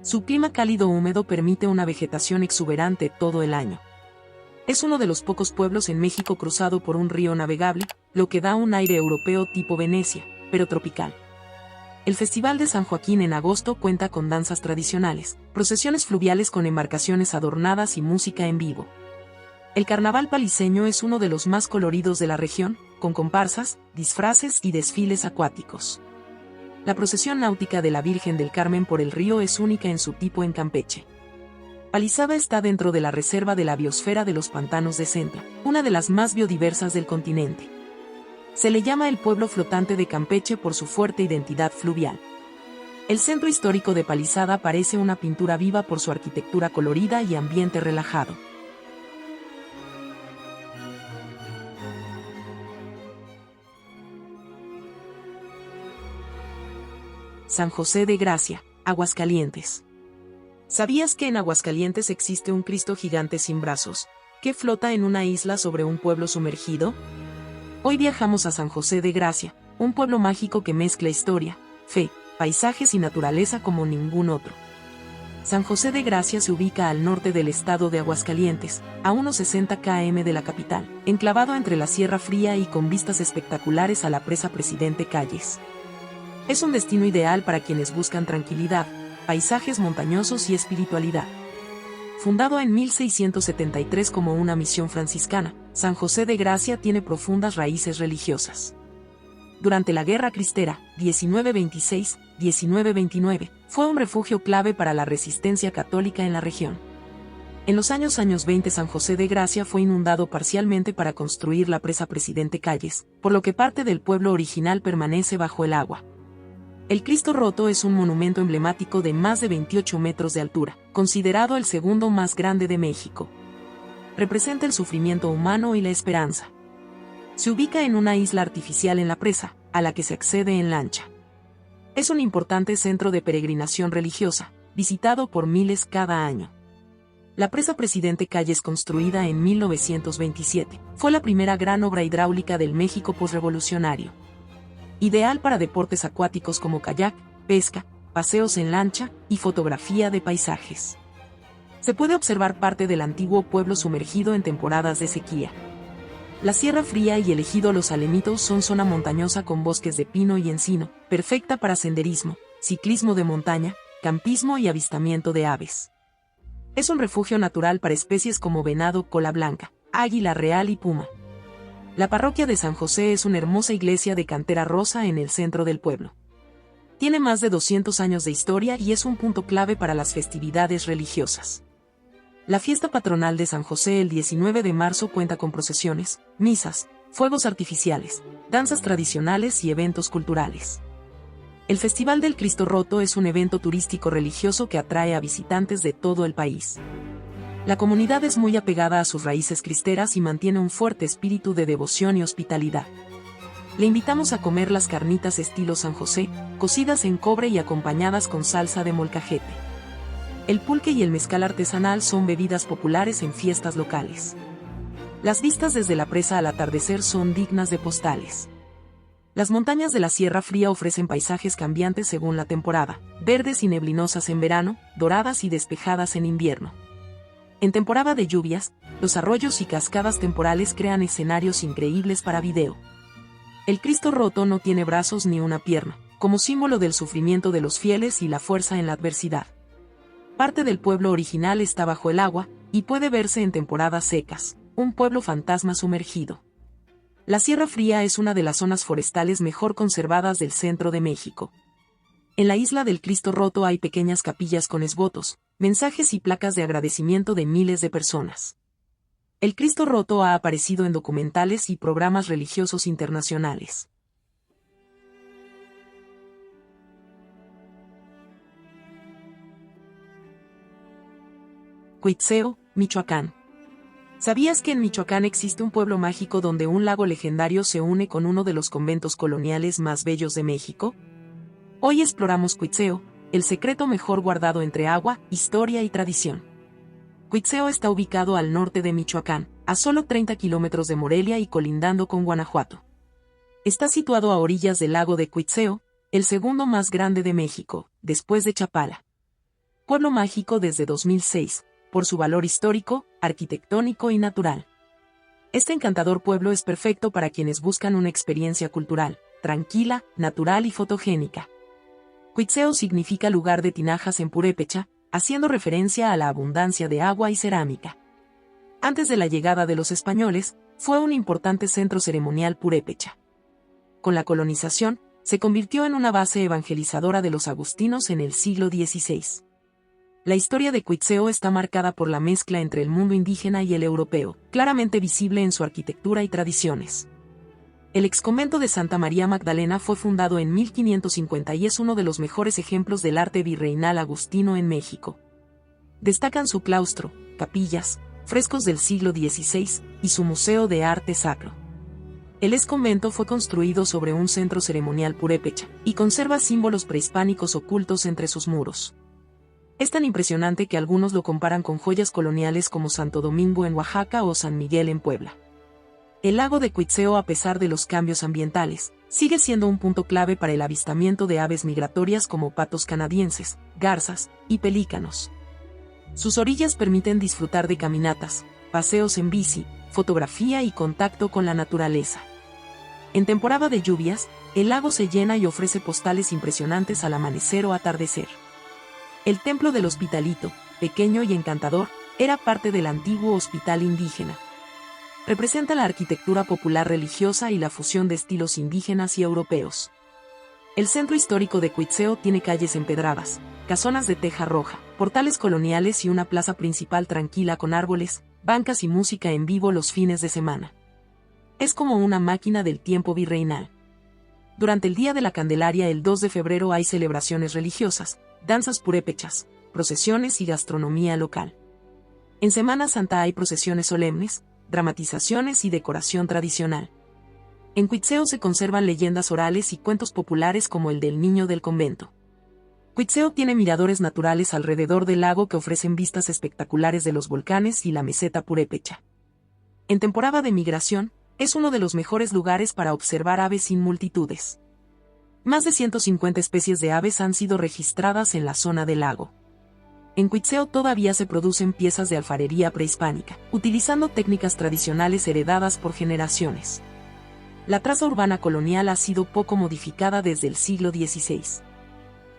Su clima cálido húmedo permite una vegetación exuberante todo el año. Es uno de los pocos pueblos en México cruzado por un río navegable, lo que da un aire europeo tipo Venecia, pero tropical. El Festival de San Joaquín en agosto cuenta con danzas tradicionales, procesiones fluviales con embarcaciones adornadas y música en vivo. El carnaval paliseño es uno de los más coloridos de la región, con comparsas, disfraces y desfiles acuáticos. La procesión náutica de la Virgen del Carmen por el río es única en su tipo en Campeche. Palizada está dentro de la Reserva de la Biosfera de los Pantanos de Centla, una de las más biodiversas del continente. Se le llama el pueblo flotante de Campeche por su fuerte identidad fluvial. El centro histórico de Palizada parece una pintura viva por su arquitectura colorida y ambiente relajado. San José de Gracia, Aguascalientes. ¿Sabías que en Aguascalientes existe un Cristo gigante sin brazos, que flota en una isla sobre un pueblo sumergido? Hoy viajamos a San José de Gracia, un pueblo mágico que mezcla historia, fe, paisajes y naturaleza como ningún otro. San José de Gracia se ubica al norte del estado de Aguascalientes, a unos 60 km de la capital, enclavado entre la Sierra Fría y con vistas espectaculares a la presa Presidente Calles. Es un destino ideal para quienes buscan tranquilidad, paisajes montañosos y espiritualidad. Fundado en 1673 como una misión franciscana, San José de Gracia tiene profundas raíces religiosas. Durante la Guerra Cristera, 1926-1929, fue un refugio clave para la resistencia católica en la región. En los años 20 San José de Gracia fue inundado parcialmente para construir la presa Presidente Calles, por lo que parte del pueblo original permanece bajo el agua. El Cristo Roto es un monumento emblemático de más de 28 metros de altura, considerado el segundo más grande de México. Representa el sufrimiento humano y la esperanza. Se ubica en una isla artificial en la presa, a la que se accede en lancha. Es un importante centro de peregrinación religiosa, visitado por miles cada año. La presa Presidente Calles, construida en 1927, fue la primera gran obra hidráulica del México posrevolucionario. Ideal para deportes acuáticos como kayak, pesca, paseos en lancha y fotografía de paisajes. Se puede observar parte del antiguo pueblo sumergido en temporadas de sequía. La Sierra Fría y el ejido Los Alemitos son zona montañosa con bosques de pino y encino, perfecta para senderismo, ciclismo de montaña, campismo y avistamiento de aves. Es un refugio natural para especies como venado, cola blanca, águila real y puma. La parroquia de San José es una hermosa iglesia de cantera rosa en el centro del pueblo. Tiene más de 200 años de historia y es un punto clave para las festividades religiosas. La fiesta patronal de San José el 19 de marzo cuenta con procesiones, misas, fuegos artificiales, danzas tradicionales y eventos culturales. El Festival del Cristo Roto es un evento turístico religioso que atrae a visitantes de todo el país. La comunidad es muy apegada a sus raíces cristeras y mantiene un fuerte espíritu de devoción y hospitalidad. Le invitamos a comer las carnitas estilo San José, cocidas en cobre y acompañadas con salsa de molcajete. El pulque y el mezcal artesanal son bebidas populares en fiestas locales. Las vistas desde la presa al atardecer son dignas de postales. Las montañas de la Sierra Fría ofrecen paisajes cambiantes según la temporada, verdes y neblinosas en verano, doradas y despejadas en invierno. En temporada de lluvias, los arroyos y cascadas temporales crean escenarios increíbles para video. El Cristo Roto no tiene brazos ni una pierna, como símbolo del sufrimiento de los fieles y la fuerza en la adversidad. Parte del pueblo original está bajo el agua, y puede verse en temporadas secas, un pueblo fantasma sumergido. La Sierra Fría es una de las zonas forestales mejor conservadas del centro de México. En la isla del Cristo Roto hay pequeñas capillas con esvotos, mensajes y placas de agradecimiento de miles de personas. El Cristo Roto ha aparecido en documentales y programas religiosos internacionales. Cuitzeo, Michoacán. ¿Sabías que en Michoacán existe un pueblo mágico donde un lago legendario se une con uno de los conventos coloniales más bellos de México? Hoy exploramos Cuitzeo, el secreto mejor guardado entre agua, historia y tradición. Cuitzeo está ubicado al norte de Michoacán, a solo 30 kilómetros de Morelia y colindando con Guanajuato. Está situado a orillas del lago de Cuitzeo, el segundo más grande de México, después de Chapala. Pueblo mágico desde 2006, por su valor histórico, arquitectónico y natural. Este encantador pueblo es perfecto para quienes buscan una experiencia cultural, tranquila, natural y fotogénica. Cuitzeo significa lugar de tinajas en purépecha, haciendo referencia a la abundancia de agua y cerámica. Antes de la llegada de los españoles, fue un importante centro ceremonial purépecha. Con la colonización, se convirtió en una base evangelizadora de los agustinos en el siglo XVI. La historia de Cuitzeo está marcada por la mezcla entre el mundo indígena y el europeo, claramente visible en su arquitectura y tradiciones. El exconvento de Santa María Magdalena fue fundado en 1550 y es uno de los mejores ejemplos del arte virreinal agustino en México. Destacan su claustro, capillas, frescos del siglo XVI y su museo de arte sacro. El exconvento fue construido sobre un centro ceremonial purépecha y conserva símbolos prehispánicos ocultos entre sus muros. Es tan impresionante que algunos lo comparan con joyas coloniales como Santo Domingo en Oaxaca o San Miguel en Puebla. El lago de Cuitzeo, a pesar de los cambios ambientales, sigue siendo un punto clave para el avistamiento de aves migratorias como patos canadienses, garzas y pelícanos. Sus orillas permiten disfrutar de caminatas, paseos en bici, fotografía y contacto con la naturaleza. En temporada de lluvias, el lago se llena y ofrece postales impresionantes al amanecer o atardecer. El templo del Hospitalito, pequeño y encantador, era parte del antiguo hospital indígena. Representa la arquitectura popular religiosa y la fusión de estilos indígenas y europeos. El centro histórico de Cuitzeo tiene calles empedradas, casonas de teja roja, portales coloniales y una plaza principal tranquila con árboles, bancas y música en vivo los fines de semana. Es como una máquina del tiempo virreinal. Durante el Día de la Candelaria el 2 de febrero hay celebraciones religiosas, danzas purépechas, procesiones y gastronomía local. En Semana Santa hay procesiones solemnes, dramatizaciones y decoración tradicional. En Cuitzeo se conservan leyendas orales y cuentos populares como el del Niño del Convento. Cuitzeo tiene miradores naturales alrededor del lago que ofrecen vistas espectaculares de los volcanes y la meseta purépecha. En temporada de migración, es uno de los mejores lugares para observar aves sin multitudes. Más de 150 especies de aves han sido registradas en la zona del lago. En Cuitzeo todavía se producen piezas de alfarería prehispánica, utilizando técnicas tradicionales heredadas por generaciones. La traza urbana colonial ha sido poco modificada desde el siglo XVI.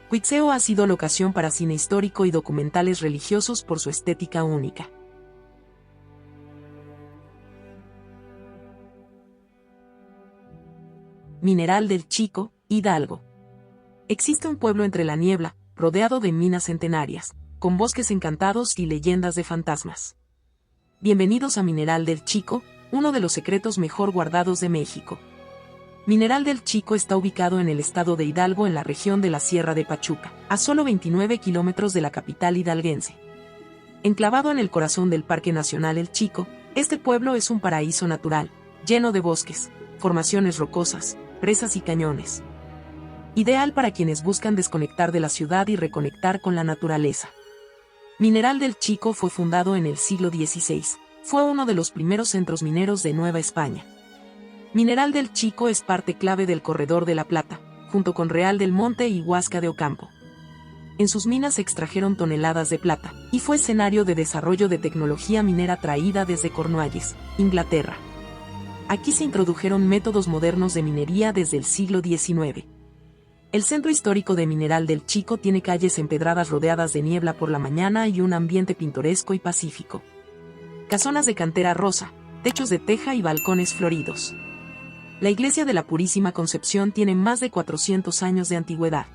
Cuitzeo ha sido locación para cine histórico y documentales religiosos por su estética única. Mineral del Chico, Hidalgo. Existe un pueblo entre la niebla, rodeado de minas centenarias, con bosques encantados y leyendas de fantasmas. Bienvenidos a Mineral del Chico, uno de los secretos mejor guardados de México. Mineral del Chico está ubicado en el estado de Hidalgo en la región de la Sierra de Pachuca, a solo 29 kilómetros de la capital hidalguense. Enclavado en el corazón del Parque Nacional El Chico, este pueblo es un paraíso natural, lleno de bosques, formaciones rocosas, presas y cañones. Ideal para quienes buscan desconectar de la ciudad y reconectar con la naturaleza. Mineral del Chico fue fundado en el siglo XVI. Fue uno de los primeros centros mineros de Nueva España. Mineral del Chico es parte clave del Corredor de la Plata, junto con Real del Monte y Huasca de Ocampo. En sus minas se extrajeron toneladas de plata, y fue escenario de desarrollo de tecnología minera traída desde Cornualles, Inglaterra. Aquí se introdujeron métodos modernos de minería desde el siglo XIX. El centro histórico de Mineral del Chico tiene calles empedradas rodeadas de niebla por la mañana y un ambiente pintoresco y pacífico. Casonas de cantera rosa, techos de teja y balcones floridos. La iglesia de la Purísima Concepción tiene más de 400 años de antigüedad.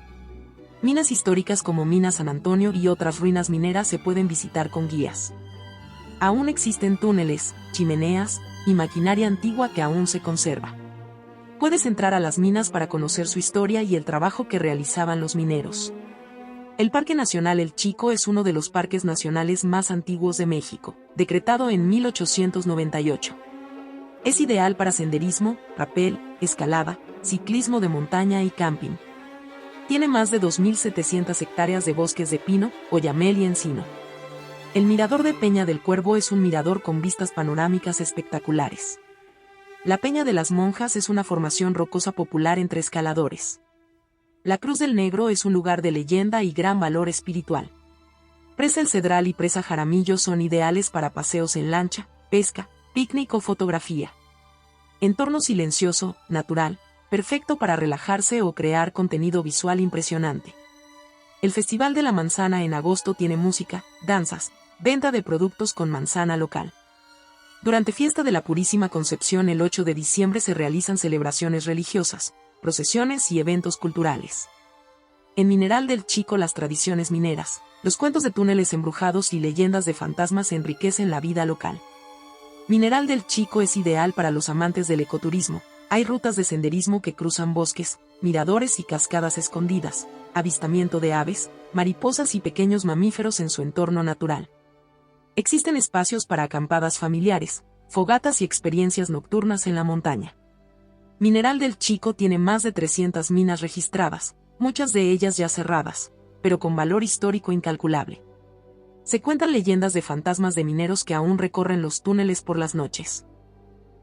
Minas históricas como Mina San Antonio y otras ruinas mineras se pueden visitar con guías. Aún existen túneles, chimeneas y maquinaria antigua que aún se conserva. Puedes entrar a las minas para conocer su historia y el trabajo que realizaban los mineros. El Parque Nacional El Chico es uno de los parques nacionales más antiguos de México, decretado en 1898. Es ideal para senderismo, rapel, escalada, ciclismo de montaña y camping. Tiene más de 2.700 hectáreas de bosques de pino, oyamel y encino. El Mirador de Peña del Cuervo es un mirador con vistas panorámicas espectaculares. La Peña de las Monjas es una formación rocosa popular entre escaladores. La Cruz del Negro es un lugar de leyenda y gran valor espiritual. Presa El Cedral y Presa Jaramillo son ideales para paseos en lancha, pesca, picnic o fotografía. Entorno silencioso, natural, perfecto para relajarse o crear contenido visual impresionante. El Festival de la Manzana en agosto tiene música, danzas, venta de productos con manzana local. Durante Fiesta de la Purísima Concepción el 8 de diciembre se realizan celebraciones religiosas, procesiones y eventos culturales. En Mineral del Chico las tradiciones mineras, los cuentos de túneles embrujados y leyendas de fantasmas enriquecen la vida local. Mineral del Chico es ideal para los amantes del ecoturismo. Hay rutas de senderismo que cruzan bosques, miradores y cascadas escondidas, avistamiento de aves, mariposas y pequeños mamíferos en su entorno natural. Existen espacios para acampadas familiares, fogatas y experiencias nocturnas en la montaña. Mineral del Chico tiene más de 300 minas registradas, muchas de ellas ya cerradas, pero con valor histórico incalculable. Se cuentan leyendas de fantasmas de mineros que aún recorren los túneles por las noches.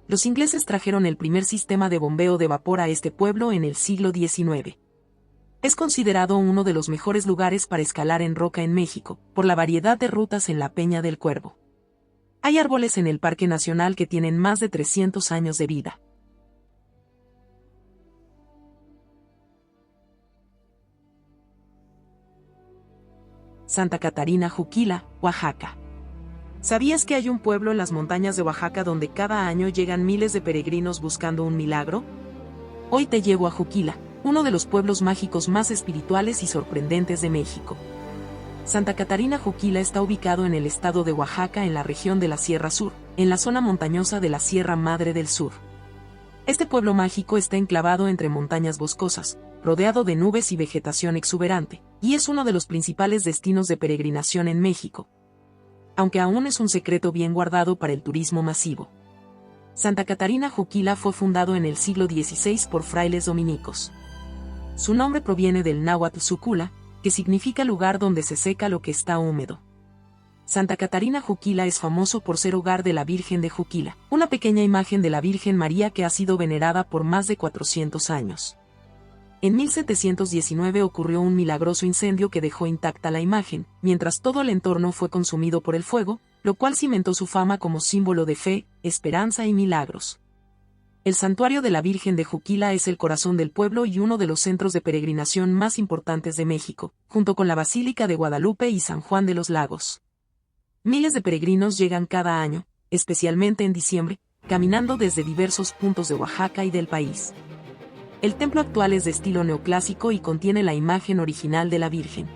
Los ingleses trajeron el primer sistema de bombeo de vapor a este pueblo en el siglo XIX. Es considerado uno de los mejores lugares para escalar en roca en México, por la variedad de rutas en la Peña del Cuervo. Hay árboles en el Parque Nacional que tienen más de 300 años de vida. Santa Catarina Juquila, Oaxaca. ¿Sabías que hay un pueblo en las montañas de Oaxaca donde cada año llegan miles de peregrinos buscando un milagro? Hoy te llevo a Juquila, uno de los pueblos mágicos más espirituales y sorprendentes de México. Santa Catarina Juquila está ubicado en el estado de Oaxaca en la región de la Sierra Sur, en la zona montañosa de la Sierra Madre del Sur. Este pueblo mágico está enclavado entre montañas boscosas, rodeado de nubes y vegetación exuberante, y es uno de los principales destinos de peregrinación en México, aunque aún es un secreto bien guardado para el turismo masivo. Santa Catarina Juquila fue fundado en el siglo XVI por frailes dominicos. Su nombre proviene del náhuatl Sucula, que significa lugar donde se seca lo que está húmedo. Santa Catarina Juquila es famoso por ser hogar de la Virgen de Juquila, una pequeña imagen de la Virgen María que ha sido venerada por más de 400 años. En 1719 ocurrió un milagroso incendio que dejó intacta la imagen, mientras todo el entorno fue consumido por el fuego, lo cual cimentó su fama como símbolo de fe, esperanza y milagros. El santuario de la Virgen de Juquila es el corazón del pueblo y uno de los centros de peregrinación más importantes de México, junto con la Basílica de Guadalupe y San Juan de los Lagos. Miles de peregrinos llegan cada año, especialmente en diciembre, caminando desde diversos puntos de Oaxaca y del país. El templo actual es de estilo neoclásico y contiene la imagen original de la Virgen.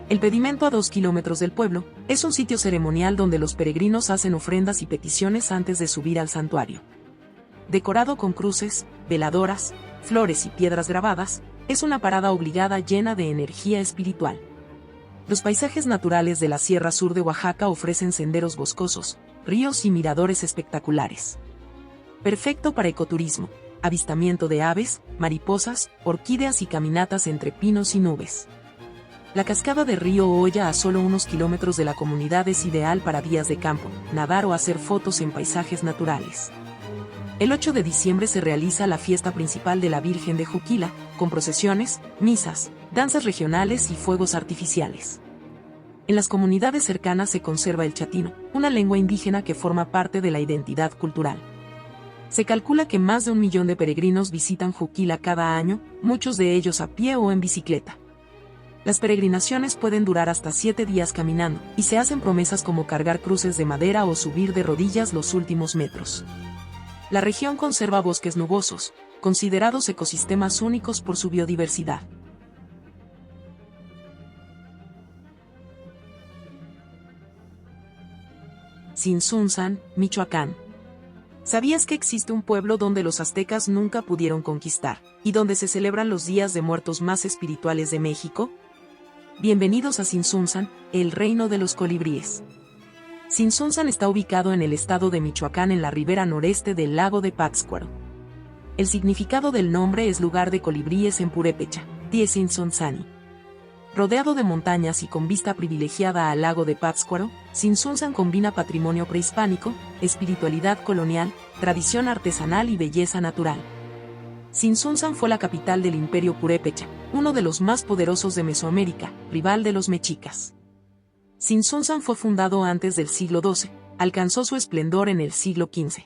El pedimento a 2 kilómetros del pueblo es un sitio ceremonial donde los peregrinos hacen ofrendas y peticiones antes de subir al santuario. Decorado con cruces, veladoras, flores y piedras grabadas, es una parada obligada llena de energía espiritual. Los paisajes naturales de la Sierra Sur de Oaxaca ofrecen senderos boscosos, ríos y miradores espectaculares. Perfecto para ecoturismo, avistamiento de aves, mariposas, orquídeas y caminatas entre pinos y nubes. La cascada de Río Olla, a solo unos kilómetros de la comunidad, es ideal para días de campo, nadar o hacer fotos en paisajes naturales. El 8 de diciembre se realiza la fiesta principal de la Virgen de Juquila, con procesiones, misas, danzas regionales y fuegos artificiales. En las comunidades cercanas se conserva el chatino, una lengua indígena que forma parte de la identidad cultural. Se calcula que más de 1 millón de peregrinos visitan Juquila cada año, muchos de ellos a pie o en bicicleta. Las peregrinaciones pueden durar hasta 7 días caminando, y se hacen promesas como cargar cruces de madera o subir de rodillas los últimos metros. La región conserva bosques nubosos, considerados ecosistemas únicos por su biodiversidad. Tzintzuntzan, Michoacán. ¿Sabías que existe un pueblo donde los aztecas nunca pudieron conquistar, y donde se celebran los días de muertos más espirituales de México? Bienvenidos a Tzintzuntzan, el reino de los colibríes. Tzintzuntzan está ubicado en el estado de Michoacán, en la ribera noreste del lago de Pátzcuaro. El significado del nombre es lugar de colibríes en purépecha, Tzintzuntzani. Rodeado de montañas y con vista privilegiada al lago de Pátzcuaro, Tzintzuntzan combina patrimonio prehispánico, espiritualidad colonial, tradición artesanal y belleza natural. Tzintzuntzan fue la capital del Imperio Purépecha, uno de los más poderosos de Mesoamérica, rival de los mexicas. Tzintzuntzan fue fundado antes del siglo XII, alcanzó su esplendor en el siglo XV.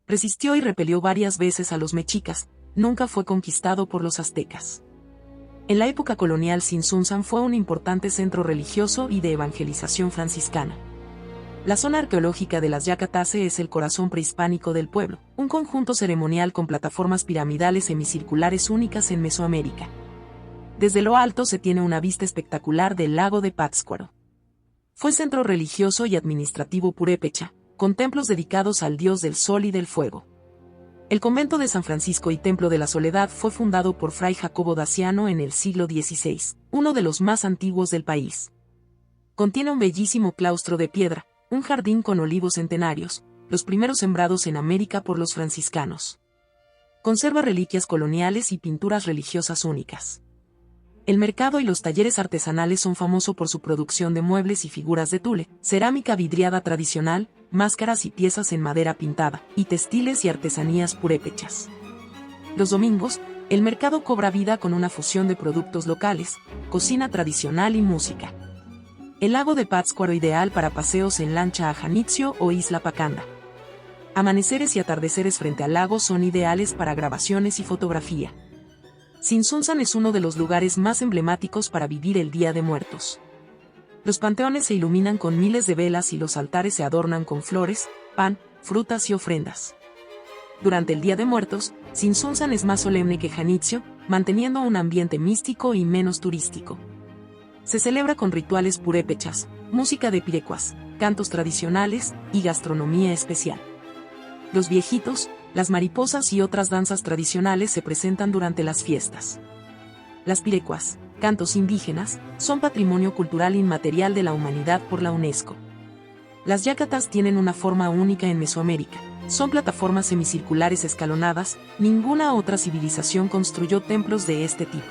Resistió y repelió varias veces a los mexicas, nunca fue conquistado por los aztecas. En la época colonial, Tzintzuntzan fue un importante centro religioso y de evangelización franciscana. La zona arqueológica de las Yacatase es el corazón prehispánico del pueblo, un conjunto ceremonial con plataformas piramidales semicirculares únicas en Mesoamérica. Desde lo alto se tiene una vista espectacular del lago de Pátzcuaro. Fue centro religioso y administrativo purépecha, con templos dedicados al dios del sol y del fuego. El convento de San Francisco y Templo de la Soledad fue fundado por Fray Jacobo Daciano en el siglo XVI, uno de los más antiguos del país. Contiene un bellísimo claustro de piedra, un jardín con olivos centenarios, los primeros sembrados en América por los franciscanos. Conserva reliquias coloniales y pinturas religiosas únicas. El mercado y los talleres artesanales son famosos por su producción de muebles y figuras de tule, cerámica vidriada tradicional, máscaras y piezas en madera pintada, y textiles y artesanías purépechas. Los domingos, el mercado cobra vida con una fusión de productos locales, cocina tradicional y música. El lago de Pátzcuaro, ideal para paseos en lancha a Janitzio o Isla Pacanda. Amaneceres y atardeceres frente al lago son ideales para grabaciones y fotografía. Tzintzuntzan es uno de los lugares más emblemáticos para vivir el Día de Muertos. Los panteones se iluminan con miles de velas y los altares se adornan con flores, pan, frutas y ofrendas. Durante el Día de Muertos, Tzintzuntzan es más solemne que Janitzio, manteniendo un ambiente místico y menos turístico. Se celebra con rituales purépechas, música de pirecuas, cantos tradicionales y gastronomía especial. Los viejitos, Las mariposas y otras danzas tradicionales se presentan durante las fiestas. Las pirecuas, cantos indígenas, son patrimonio cultural inmaterial de la humanidad por la UNESCO. Las yacatas tienen una forma única en Mesoamérica. Son plataformas semicirculares escalonadas, ninguna otra civilización construyó templos de este tipo.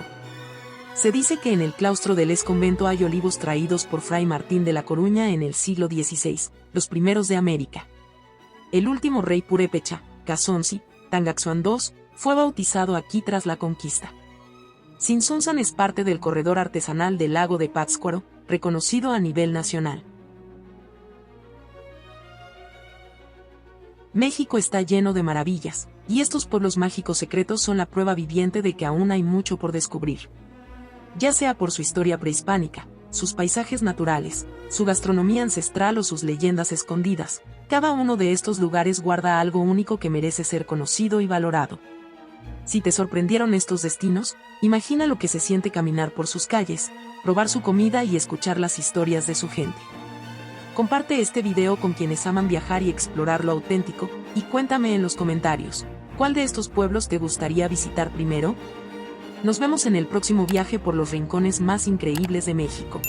Se dice que en el claustro del ex-convento hay olivos traídos por Fray Martín de la Coruña en el siglo XVI, los primeros de América. El último rey purépecha, Casonzi, Tangaxuan II, fue bautizado aquí tras la conquista. Sinsunzan es parte del corredor artesanal del lago de Pátzcuaro, reconocido a nivel nacional. México está lleno de maravillas, y estos pueblos mágicos secretos son la prueba viviente de que aún hay mucho por descubrir. Ya sea por su historia prehispánica, sus paisajes naturales, su gastronomía ancestral o sus leyendas escondidas, cada uno de estos lugares guarda algo único que merece ser conocido y valorado. Si te sorprendieron estos destinos, imagina lo que se siente caminar por sus calles, probar su comida y escuchar las historias de su gente. Comparte este video con quienes aman viajar y explorar lo auténtico, y cuéntame en los comentarios, ¿cuál de estos pueblos te gustaría visitar primero? Nos vemos en el próximo viaje por los rincones más increíbles de México.